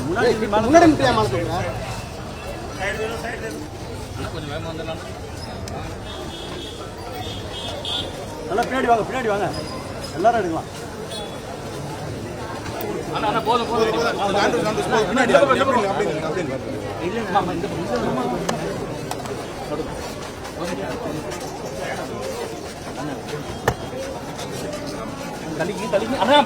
முன்னாடி கொஞ்சம் வேகமாக வந்துடலாம். நல்லா பின்னாடி வாங்க, பின்னாடி வாங்க, எல்லாரும் எடுக்கலாம். அண்ணா போதும் போதும். தலிக்கு அண்ணா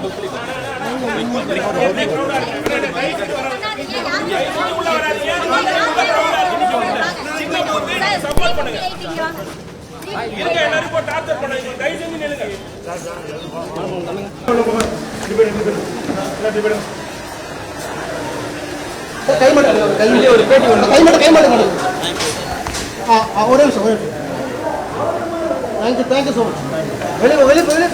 ஒரே நிமிஷம். Thank you so much. வெளியே வெளியே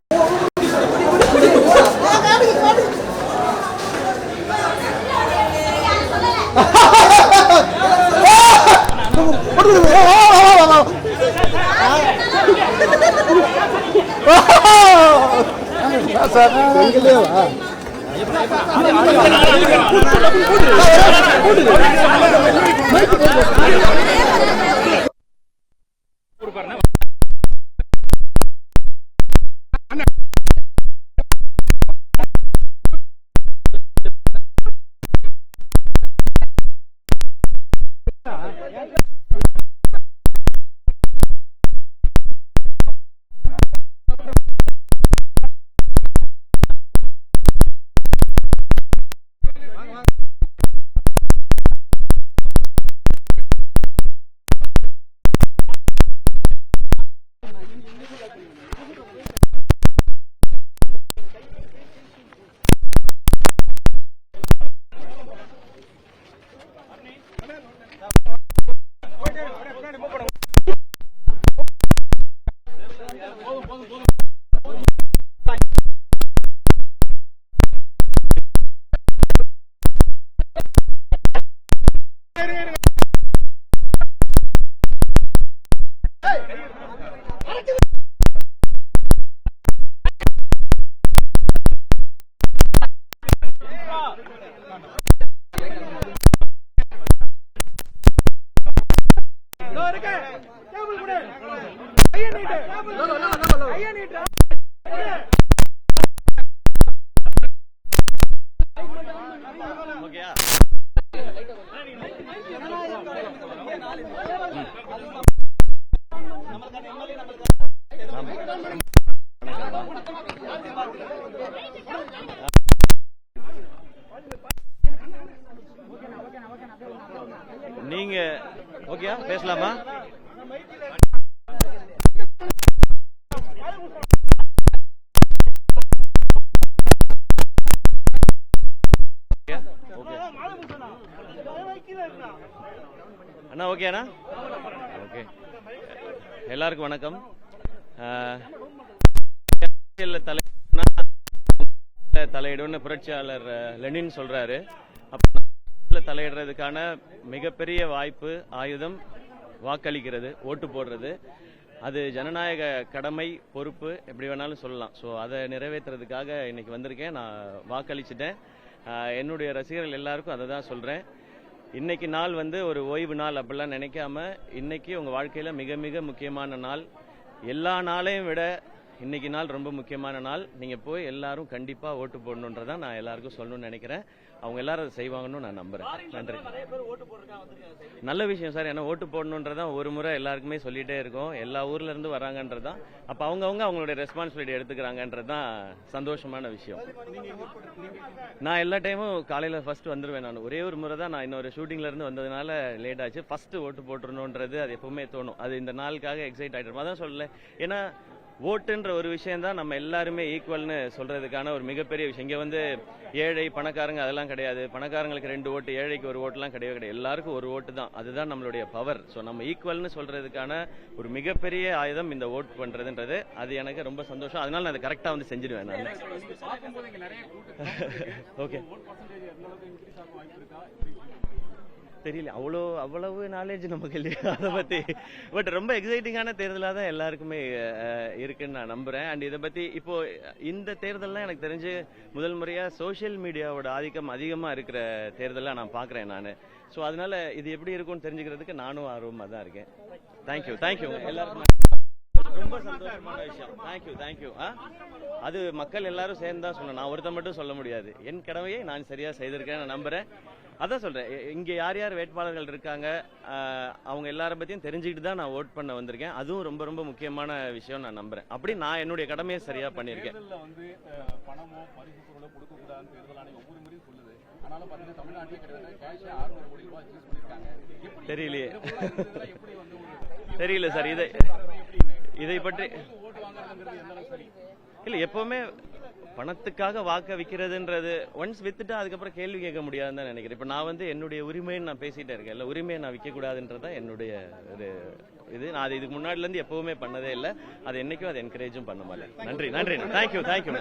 நீங்க ஓகேயா பேசலாமா? அண்ணா ஓகே அண்ணா ஓகே. எல்லாருக்கும் வணக்கம். தலையிடுன்னு புரட்சியாளர் லெனின் சொல்றாரு. தலையிடுறதுக்கான மிகப்பெரிய வாய்ப்பு ஆயுதம் வாக்களிக்கிறது, ஓட்டு போடுறது. அது ஜனநாயக கடமை, பொறுப்பு, எப்படி வேணாலும் சொல்லலாம். ஸோ அதை நிறைவேற்றுறதுக்காக இன்னைக்கு வந்திருக்கேன். நான் வாக்களிச்சுட்டேன். என்னுடைய ரசிகர்கள் எல்லாருக்கும் அதை தான் சொல்றேன். இன்னைக்கு நாள் ஒரு ஓய்வு நாள் அப்படிலாம் நினைக்காம, இன்னைக்கு உங்க வாழ்க்கையில மிக மிக முக்கியமான நாள். எல்லா நாளையும் விட இன்னைக்கு நாள் ரொம்ப முக்கியமான நாள். நீங்க போய் எல்லாரும் கண்டிப்பா ஓட்டு போடணுன்றதான் நான் எல்லாருக்கும் சொல்லணும்னு நினைக்கிறேன். அவங்க எல்லாரும் அதை செய்வாங்கன்னு நான் நம்புறேன். நன்றி. நல்ல விஷயம் சார். ஏன்னா ஓட்டு போடணுன்றதான் ஒரு முறை எல்லாருக்குமே சொல்லிட்டே இருக்கோம். எல்லா ஊர்ல இருந்து வராங்கன்றதான். அப்ப அவங்கவுங்க அவங்களுடைய ரெஸ்பான்சிபிலிட்டி எடுத்துக்கிறாங்கன்றதான் சந்தோஷமான விஷயம். நான் எல்லா டைமும் காலையில ஃபர்ஸ்ட் வந்துருவேன். நான் ஒரே ஒரு முறை தான் நான் இன்னொரு ஷூட்டிங்ல இருந்து வந்ததுனால லேட் ஆச்சு. ஃபர்ஸ்ட் ஓட்டு போட்டுருணுன்றது அது எப்பவுமே தோணும். அது இந்த நாளுக்காக எக்ஸைட் ஆயிட்டு அதான் சொல்லல. ஏன்னா ஓட்டுன்ற ஒரு விஷயம் தான் நம்ம எல்லாருமே ஈக்குவல்னு சொல்றதுக்கான ஒரு மிகப்பெரிய விஷயம். இங்க ஏழை பணக்காரங்க அதெல்லாம் கிடையாது. பணக்காரங்களுக்கு 2 ஓட்டு, ஏழைக்கு 1 ஓட்டுலாம் கிடையவே கிடையாது. எல்லாருக்கும் 1 ஓட்டு தான். அதுதான் நம்மளுடைய பவர். ஸோ நம்ம ஈக்குவல்னு சொல்றதுக்கான ஒரு மிகப்பெரிய ஆயுதம் இந்த ஓட்டு பண்றதுன்றது. அது எனக்கு ரொம்ப சந்தோஷம். அதனால நான் அதை கரெக்டா செஞ்சிடுவேன் நான். ஓகே. தெரியல, அவ்வளவு நாலேஜ் நமக்கு இல்லையா அதை பத்தி. பட் ரொம்ப எக்ஸைட்டிங்கான தேர்தலாக தான் எல்லாருக்குமே இருக்குன்னு நான் நம்புறேன். அண்ட் இதை பத்தி இப்போ இந்த தேர்தல்லாம் எனக்கு தெரிஞ்சு முதல் முறையா சோசியல் மீடியாவோட ஆதிக்கம் அதிகமா இருக்கிற தேர்தலா நான் பாக்குறேன் நான். ஸோ அதனால இது எப்படி இருக்கும்னு தெரிஞ்சுக்கிறதுக்கு நானும் ஆர்வமா தான் இருக்கேன். தேங்க்யூ எல்லாருக்கும் ரொம்ப சந்தோஷமான விஷயம். தேங்க்யூ. அது மக்கள் எல்லாரும் சேர்ந்து தான் சொல்லணும், நான் ஒருத்தர் மட்டும் சொல்ல முடியாது. என் கடமையை நான் சரியா செய்திருக்கேன் நான் நம்புறேன். அதான் சொல்றேன், இங்க யார் யார் வேட்பாளர்கள் இருக்காங்க அவங்க எல்லார பத்தியும் தெரிஞ்சுக்கிட்டு தான் நான் ஓட் பண்ண வந்திருக்கேன். அதுவும் ரொம்ப ரொம்ப முக்கியமான விஷயம் நான் நம்புறேன். அப்படி நான் என்னுடைய கடமையை சரியா பண்ணிருக்கேன். பணமோ பரிசு பொருளோ கொடுக்க கூடாதுன்னு தேர்தல் ஆணையம் ஒவ்வொரு முறையும் சொல்லுது. ஆனாலும் பாத்தீங்கன்னா தமிழ்நாட்டிலே கிட்டத்தட்ட கேஷ் 600 கோடி ரூபாய் சூஸ் பண்ணிருக்காங்க. தெரியலையே, தெரியல சார். இதை பற்றி இல்ல, எப்பவுமே பணத்துக்காக வாக்க விக்கிறதுன்றது ஒன்ஸ் வித்துட்டா அதுக்கப்புறம் கேள்வி கேட்க முடியாதுன்னு தான் நினைக்கிறேன். இப்ப நான் என்னுடைய உரிமைன்னு நான் பேசிட்டே இருக்கேன். இல்ல, உரிமையை நான் விற்க கூடாதுன்றதான் என்னுடைய இது. நான் அது இதுக்கு முன்னாடில இருந்து எப்பவுமே பண்ணதே இல்லை. அது என்னைக்கும் அதை என்கரேஜும் பண்ண மாட்டேன். நன்றி. தேங்க்யூ.